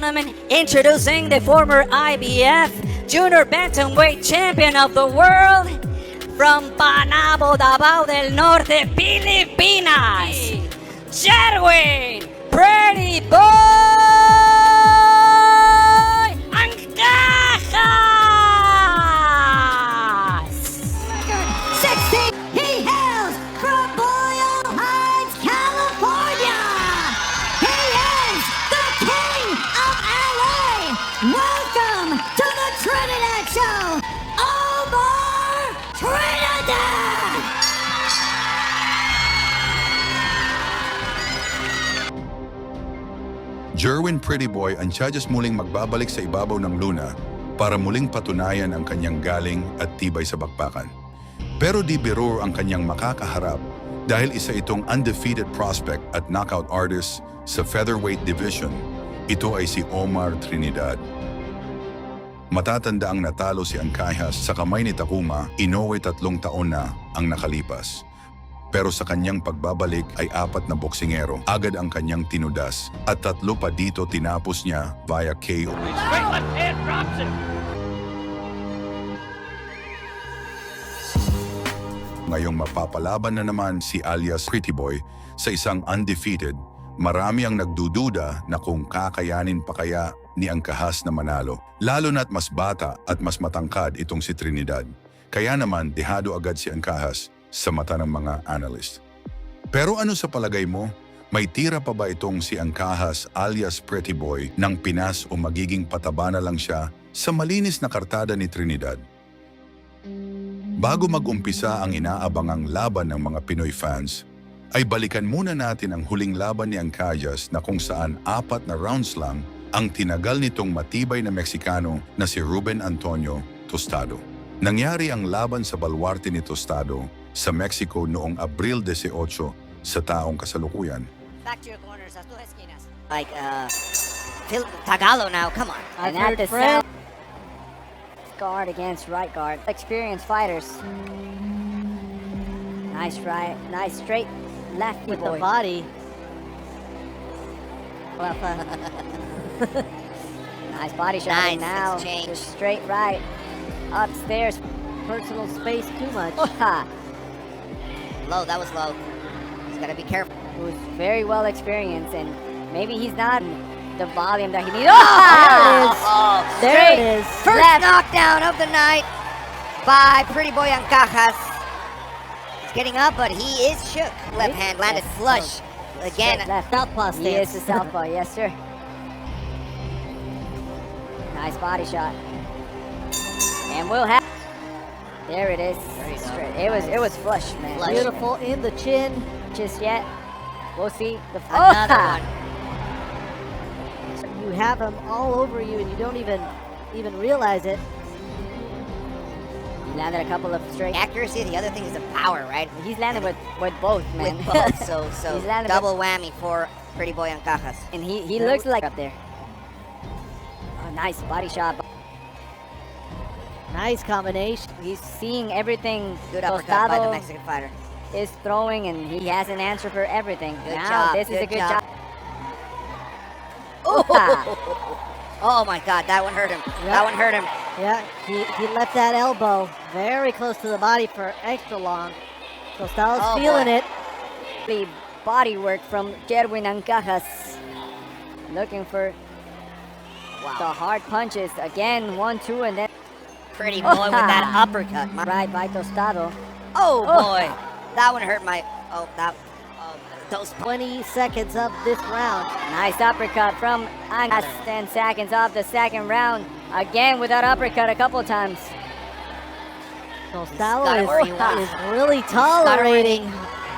gentlemen, introducing the former IBF Junior Bantamweight Champion of the World from Panabo, Davao del Norte, Pilipinas, JERWIN Pretty Boy Ancajas! 60, he hails from Boyle Heights, California. He is the king of LA. Welcome to the Trinidad Show, OMAR Trinidad. JERWIN Pretty Boy Ancajas muling magbabalik sa ibabaw ng luna para muling patunayan ang kanyang galing at tibay sa bakbakan. Pero di biro ang kanyang makakaharap dahil isa itong undefeated prospect at knockout artist sa featherweight division. Ito ay si OMAR Trinidad. Matatanda ang natalo si Ancajas sa kamay ni Takuma, Inoue 3 taon na ang nakalipas. Pero sa kanyang pagbabalik ay 4 na boksingero agad ang kanyang tinudas at 3 pa dito tinapos niya via KO. Ngayong mapapalaban na naman si alias Pretty Boy sa isang undefeated, marami ang nagdududa na kung kakayanin pa kaya ni Ancajas na manalo. Lalo na't mas bata at mas matangkad itong si Trinidad. Kaya naman dehado agad si Ancajas sa mata ng mga analyst. Pero ano sa palagay mo? May tira pa ba itong si Ancajas alias Pretty Boy ng Pinas o magiging pataba na lang siya sa malinis na kartada ni Trinidad? Bago mag-umpisa ang inaabangang laban ng mga Pinoy fans, ay balikan muna natin ang huling laban ni Ancajas na kung saan 4 na rounds lang ang tinagal nitong matibay na Meksikano na si Ruben Antonio Tostado. Nangyari ang laban sa baluarte ni Tostado sa Mexico noong Abril 18 sa taong kasalukuyan. Back to your corners, las dos esquinas. Like, Tagalog now, come on. And at the center, guard against right guard. Experienced fighters. Nice right, nice straight lefty with boy. The body. Well, nice body shot Nice, now. exchange. Just straight right. Upstairs. Personal space too much. Low, that was low. He's gotta be careful. Who's very well experienced, and maybe he's not the volume that he needs. There it is. First Left. knockdown of the night by Pretty Boy Ancajas. He's getting up, but he is shook. Left hand landed Yes. flush. Again, Left southpaw stance. He is the southpaw, yes sir. Nice body shot. And we'll have. There it is. Straight. It was flush, man. Flush. Beautiful in the chin. Just yet. We'll see the another one. You have him all over you, and you don't even realize it. He landed a couple of straight. Accuracy, the other thing is the power, right? He's landed with both, man. With both, so He's landed double whammy for Pretty Boy Ancajas. And he looks like up there. Oh, nice body shot. Nice combination. He's seeing everything. Good uppercut by the Tostado Mexican fighter. is throwing, and he has an answer for everything. Good Now, job, this is a good good job. job. Oh my God, that one hurt him. Yep. That one hurt him. Yeah, he left that elbow very close to the body for extra long. Tostado's Oh, feeling boy. it. The body work from JERWIN Ancajas. Looking for the Wow. hard punches. Again, 1-2, and then Pretty Boy with that uppercut. right by Tostado. Oh Oh. boy, that one hurt my. Oh, that. Those. 20 seconds of this round. Nice uppercut from Ancajas. 10 seconds of the second round. Again with that uppercut a couple times. Tostado got it where he wants. is really tolerating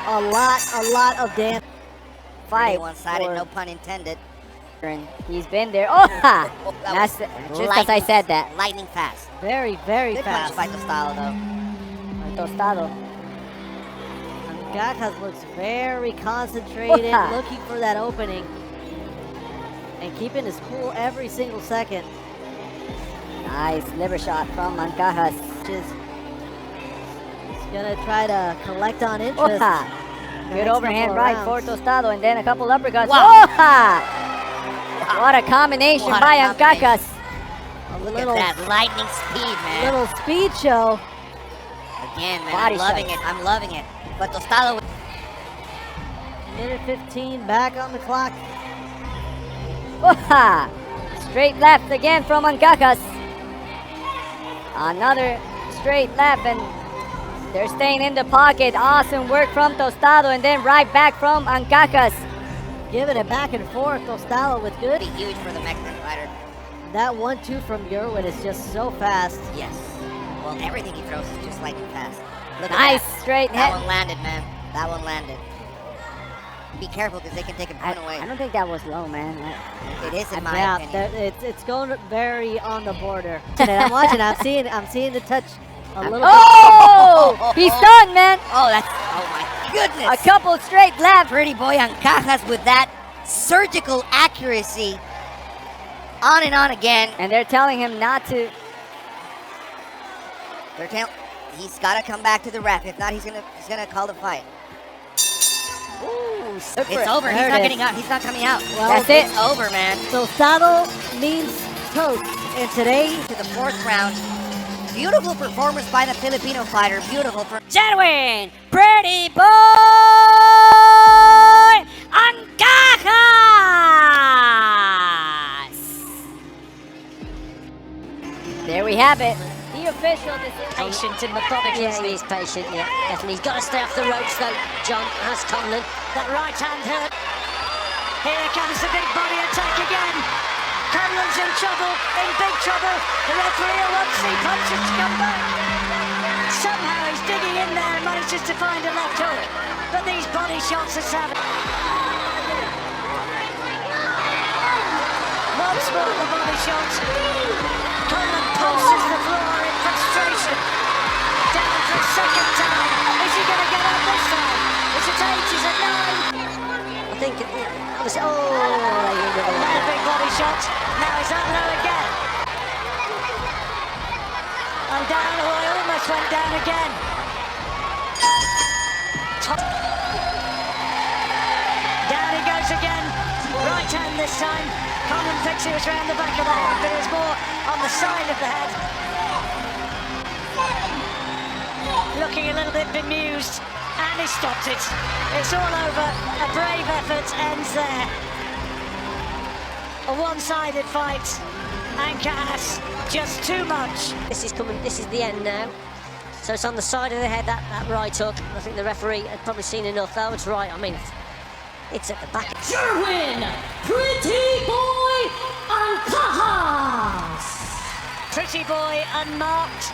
a lot of damage. Fight. One-sided, for- no pun intended. and he's been there. Oh, ha! That That's was just as I said that. Lightning fast. Very Good fast. punch by Tostado though. Tostado. Ancajas looks very concentrated, Wow. looking for that opening. And keeping his cool every single second. Nice liver shot from Ancajas. Just he's gonna try to collect on interest. Oha! the Good next overhand couple of right for rounds. Tostado, and then a couple uppercuts. Wow. Oha! What a combination What a by combination. Ancajas. Look at that lightning speed, man. Little speed show. Again, man, Body I'm loving shots. it. I'm loving it. But Tostado, Minute 15 back on the clock. Wah! Straight left again from Ancajas. Another straight left, and they're staying in the pocket. Awesome work from Tostado, and then right back from Ancajas. Giving it back and forth. Tostado with good. be huge for the Mexican fighter. That 1-2 from JERWIN is just so fast. Yes. Well, everything he throws is just lightning fast. Look at Nice that. straight That head. one landed, man. That one landed. Be careful because they can take a I, point away. I don't think that was low, man. It is in my Yeah, opinion. it's going very on the border. I'm watching. I'm seeing the touch a little bit. Oh! He's stunned, man. Oh, my goodness. A couple straight left. Pretty boy Ancajas with that surgical accuracy. On and on again. And they're telling him not to. He's got to come back to the ref. If not, he's gonna call the fight. Ooh, It's over. He's There not it getting is. out. He's not coming out. Well, That's it. It's over, man. Tostado means toast. And today, To the fourth round. Beautiful performance by the Filipino fighter. Beautiful. JERWIN, Pretty Boy Ancajas. There we have it. The official decision. Patient and methodical. Yeah, He is patient, yeah, definitely. He's got to stay off the ropes though, John, has Conlon. That right hand hurt. Here comes the big body attack again. Conlon's in trouble, in big trouble. The referee will want 3 punches to come back. Somehow he's digging in there and manages to find a left hook. But these body shots are savage. Once more the body shots. Conlon pulses the floor in frustration. Down for a second time. Is he going to get up this time? Is it 8? Is it 9? I think it was. Another big body shot. Now he's up low again. And down. Oh, he almost went down again. Down he goes again. Right hand this time. Conlon thinks it was round the back of the head, but it was more on the side of the head. Looking a little bit bemused, and he stopped it. It's all over. A brave effort ends there. A one-sided fight. Ancajas, just too much. This is coming. This is the end now. So it's on the side of the head, that right hook. I think the referee had probably seen enough. That was right. I mean, it's at the back. JERWIN, Pretty Boy Ancajas. Pretty boy unmarked.